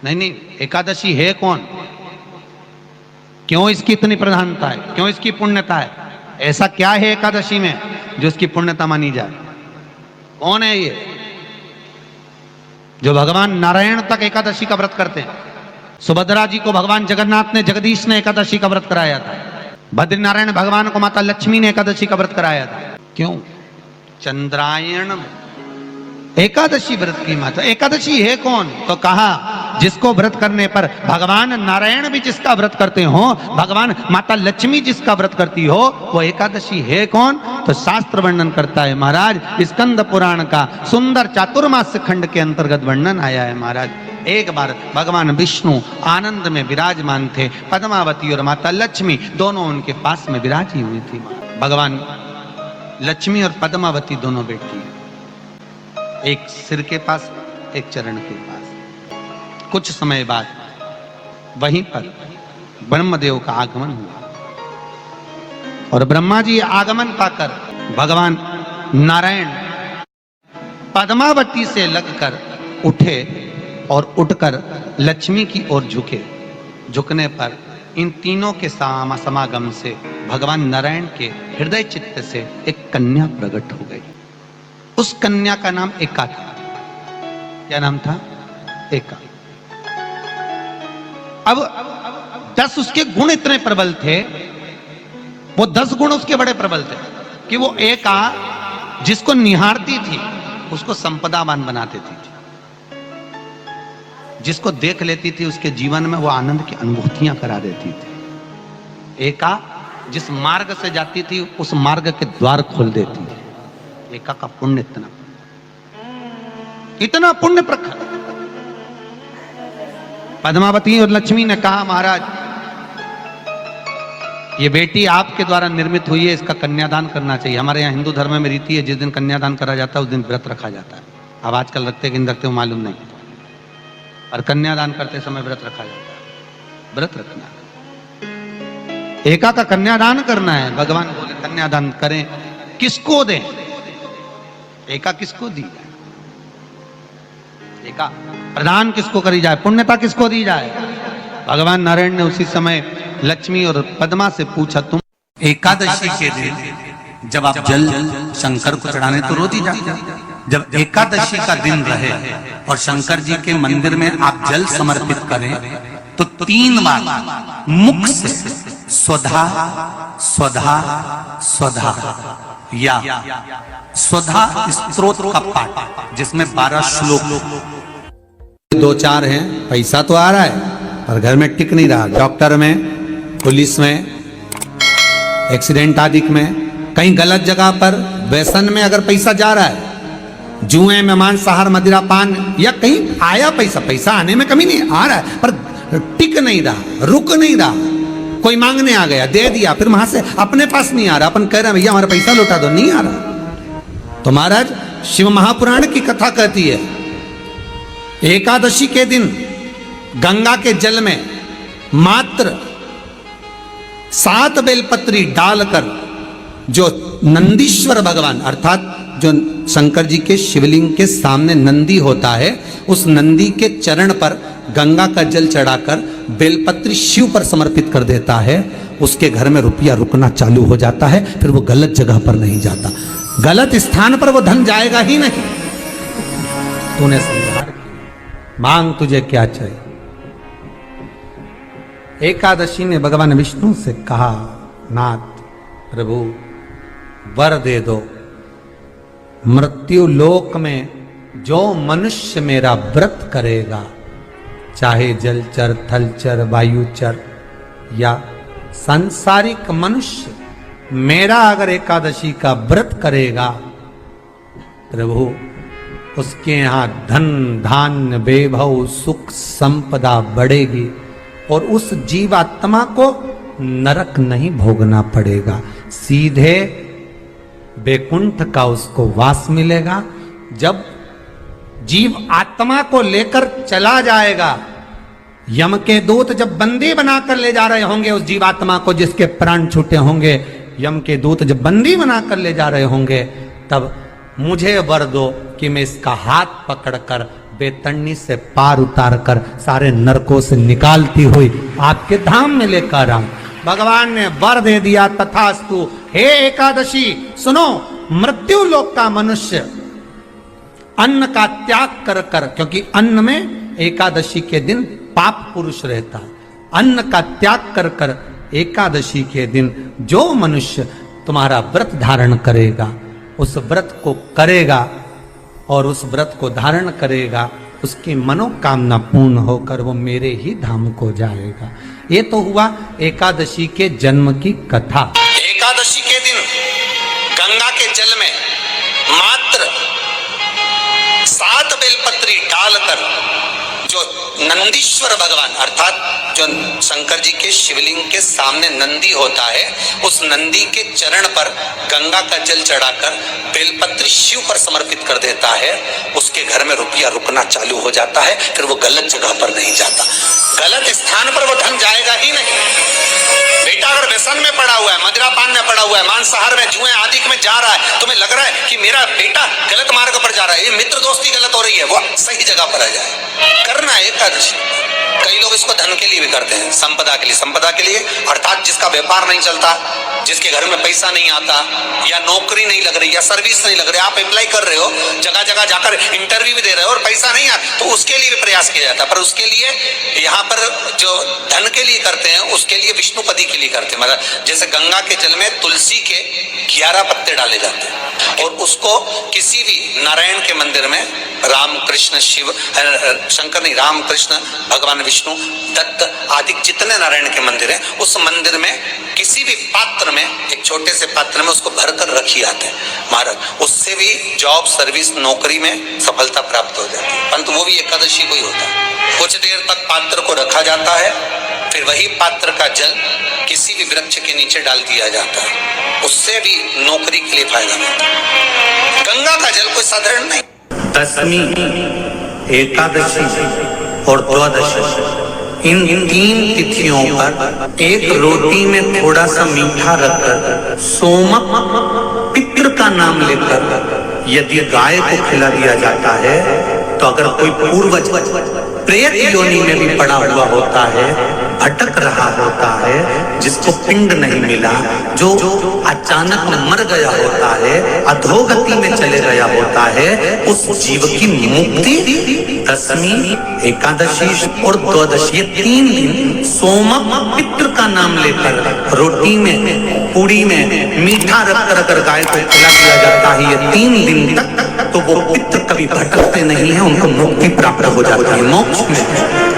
नहीं नहीं, एकादशी है कौन, क्यों इसकी इतनी प्रधानता है, क्यों इसकी पुण्यता है, ऐसा क्या है एकादशी में जो इसकी पुण्यता मानी जाए? कौन है ये जो भगवान नारायण तक एकादशी का व्रत करते हैं? सुभद्रा जी को भगवान जगन्नाथ ने, जगदीश ने एकादशी का व्रत कराया था। बद्रीनारायण भगवान को माता लक्ष्मी ने एकादशी का व्रत कराया था। क्यों? चंद्रायण एकादशी व्रत की माता। एकादशी है कौन? तो कहा जिसको व्रत करने पर भगवान नारायण भी जिसका व्रत करते हो, भगवान माता लक्ष्मी जिसका व्रत करती हो, वो एकादशी है कौन? तो शास्त्र वर्णन करता है महाराज, स्कंद पुराण का सुंदर चातुर्मास्य खंड के अंतर्गत वर्णन आया है महाराज। एक बार भगवान विष्णु आनंद में विराजमान थे, पद्मावती और माता लक्ष्मी दोनों उनके पास में विराजी हुई थी। भगवान लक्ष्मी और पद्मावती दोनों बैठी, एक सिर के पास, एक चरण के पास। कुछ समय बाद वहीं पर ब्रह्मदेव का आगमन हुआ और ब्रह्मा जी आगमन पाकर भगवान नारायण पद्मावती से लगकर उठे और उठकर लक्ष्मी की ओर झुके। झुकने पर इन तीनों के समागम से भगवान नारायण के हृदय चित्त से एक कन्या प्रकट हो गई। उस कन्या का नाम एका था। क्या नाम था? एका। अब 10 उसके गुण इतने प्रबल थे, वो 10 गुण उसके बड़े प्रबल थे कि वो एका जिसको निहारती थी उसको संपदावान बना देती थी, जिसको देख लेती थी उसके जीवन में वो आनंद की अनुभूतियां करा देती थी। एका जिस मार्ग से जाती थी उस मार्ग के द्वार खोल देती थी। एका का पुण्य इतना पुण्य प्रखर। पद्मावती और लक्ष्मी ने कहा महाराज ये बेटी आपके द्वारा निर्मित हुई है, इसका कन्यादान करना चाहिए। हमारे यहाँ हिंदू धर्म में रीति है, जिस दिन कन्यादान करा जाता है उस दिन व्रत रखा जाता है। अब आजकल रखते कि नहीं रखते हो मालूम नहीं, और कन्यादान करते समय व्रत रखा जाता है। व्रत रखना, एका का कन्यादान करना है। भगवान बोले कन्यादान करें, किसको दें? एका किसको दी जाए? एका प्रदान किसको करी जाए? पुण्यता किसको दी जाए? भगवान नारायण ने उसी समय लक्ष्मी और पद्मा से पूछा, तुम एकादशी के दिन जब आप जल शंकर को चढ़ाने तो रोज ही जाते, जब एकादशी का दिन रहे और शंकर जी के मंदिर में आप जल समर्पित करें तो 3 बार मुख से स्वधा स्वधा स्वधा या स्वधा स्तोत्र का पाठ, जिसमें 12 श्लोक 2-4 हैं। पैसा तो आ रहा है पर घर में टिक नहीं रहा। डॉक्टर में, पुलिस में, एक्सीडेंट आदि में, कहीं गलत जगह पर, व्यसन में अगर पैसा जा रहा है, जुए में, मांसाहार, मदिरा पान, या कहीं आया पैसा आने में कमी नहीं, आ रहा है पर टिक नहीं रहा, रुक नहीं रहा। कोई मांगने आ गया, दे दिया, फिर वहां से अपने पास नहीं आ रहा, अपन कह रहे हैं भैया हमारा पैसा लौटा दो, नहीं आ रहा। तो महाराज शिव महापुराण की कथा कहती है एकादशी के दिन गंगा के जल में मात्र 7 बेलपत्री डालकर जो नंदीश्वर भगवान अर्थात जो शंकर जी के शिवलिंग के सामने नंदी होता है, उस नंदी के चरण पर गंगा का जल चढ़ाकर बेलपत्री शिव पर समर्पित कर देता है, उसके घर में रुपया रुकना चालू हो जाता है। फिर वो गलत जगह पर नहीं जाता, गलत स्थान पर वो धन जाएगा ही नहीं। तूने समझा, मांग तुझे क्या चाहिए। एकादशी ने भगवान विष्णु से कहा, नाथ प्रभु वर दे दो, मृत्यु लोक में जो मनुष्य मेरा व्रत करेगा, चाहे जलचर, थलचर, वायुचर या सांसारिक मनुष्य, मेरा अगर एकादशी का व्रत करेगा प्रभु, उसके यहाँ धन धान्य वैभव सुख संपदा बढ़ेगी और उस जीवात्मा को नरक नहीं भोगना पड़ेगा, सीधे वैकुंठ का उसको वास मिलेगा। जब जीव आत्मा को लेकर चला जाएगा, यम के दूत जब बंदी बनाकर ले जा रहे होंगे उस जीवात्मा को जिसके प्राण छूटे होंगे, यम के दूत जब बंदी बनाकर ले जा रहे होंगे, तब मुझे वर दो कि मैं इसका हाथ पकड़कर बेतरनी से पार उतार कर सारे नरकों से निकालती हुई आपके धाम में लेकर आऊं। भगवान ने वर दे दिया, तथास्तु। हे एकादशी सुनो, मृत्यु लोक का मनुष्य अन्न का त्याग कर कर, क्योंकि अन्न में एकादशी के दिन पाप पुरुष रहता है, अन्न का त्याग कर कर एकादशी के दिन जो मनुष्य तुम्हारा व्रत धारण करेगा, उस व्रत को करेगा और उस व्रत को धारण करेगा, उसकी मनोकामना पूर्ण होकर वो मेरे ही धाम को जाएगा। ये तो हुआ एकादशी के जन्म की कथा। एकादशी के दिन गंगा के जल में मात्र 7 बेलपत्री डालकर जो नंदीश्वर भगवान अर्थात जो शंकर जी के शिवलिंग के सामने नंदी होता है, उस नंदी के चरण पर गंगा का जल चढ़ाकर बेलपत्री शिव पर समर्पित कर देता है, उसके घर में रुपया रुकना चालू हो जाता है। फिर वो गलत जगह पर नहीं जाता, गलत स्थान पर वो धन जाएगा ही नहीं। बेटा अगर व्यसन में पड़ा हुआ है, मदिरा पान में पड़ा हुआ है, मांसाहार में, जुए आदि में जा रहा है, तुम्हें लग रहा है कि मेरा बेटा गलत मार्ग पर जा रहा है, ये मित्र दोस्ती गलत हो रही है, वो सही जगह पर आ जाए। करना है एकादशी। कई लोग इसको धन के लिए भी करते हैं, संपदा के लिए। संपदा के लिए अर्थात जिसका व्यापार नहीं चलता, जिसके घर में पैसा नहीं आता, या नौकरी नहीं लग रही, या सर्विस नहीं लग रही, आप अप्लाई कर रहे हो, जगह जगह जाकर इंटरव्यू भी दे रहे हो और पैसा नहीं आता, तो उसके लिए भी प्रयास किया जाता है। पर उसके लिए यहाँ पर जो धन के लिए करते हैं, उसके लिए विष्णुपति के लिए करते हैं। मतलब जैसे गंगा के जल में तुलसी के 11 पत्ते डाले जाते हैं और उसको किसी भी नारायण के मंदिर में, राम कृष्ण शिव शंकर नहीं, राम कृष्ण भगवान विष्णु दत्त आदि जितने नारायण के मंदिर हैं, उस मंदिर में किसी भी पात्र में, एक छोटे से पात्र में उसको भरकर रखी आते हैं महाराज। उससे भी जॉब सर्विस नौकरी में सफलता प्राप्त हो जाती है। परंतु वो भी एकादशी को ही होता है। कुछ देर तक पात्र को रखा जाता है, फिर वही पात्र का जल किसी भी वृक्ष के नीचे डाल दिया जाता है, उससे भी नौकरी के लिए फायदा मिलता है। गंगा का जल कोई साधारण नहीं। दशमी, एकादशी और द्वादशी, इन 3 तिथियों पर एक रोटी में थोड़ा सा मीठा रखकर सोमक पितृ का नाम लेकर यदि गाय को खिला दिया जाता है, तो अगर कोई पूर्वज प्रेत योनि में भी पड़ा हुआ होता है, भटक रहा होता है, जिसको पिंड नहीं मिला, जो अचानक मर गया होता है, अधोगति में चले गया होता है, उस जीव की मुक्ति दशमी, एकादशी और द्वादशी, 3 दिन सोमक पितृ का नाम लेकर रोटी में, पूड़ी में मीठा रखकर अगर गाय को खिला दिया जाता है ये 3 दिन तक, तो वो पितृ कभी भटकते नहीं है, उनको मुक्ति प्राप्त हो जाती है, मोक्ष में।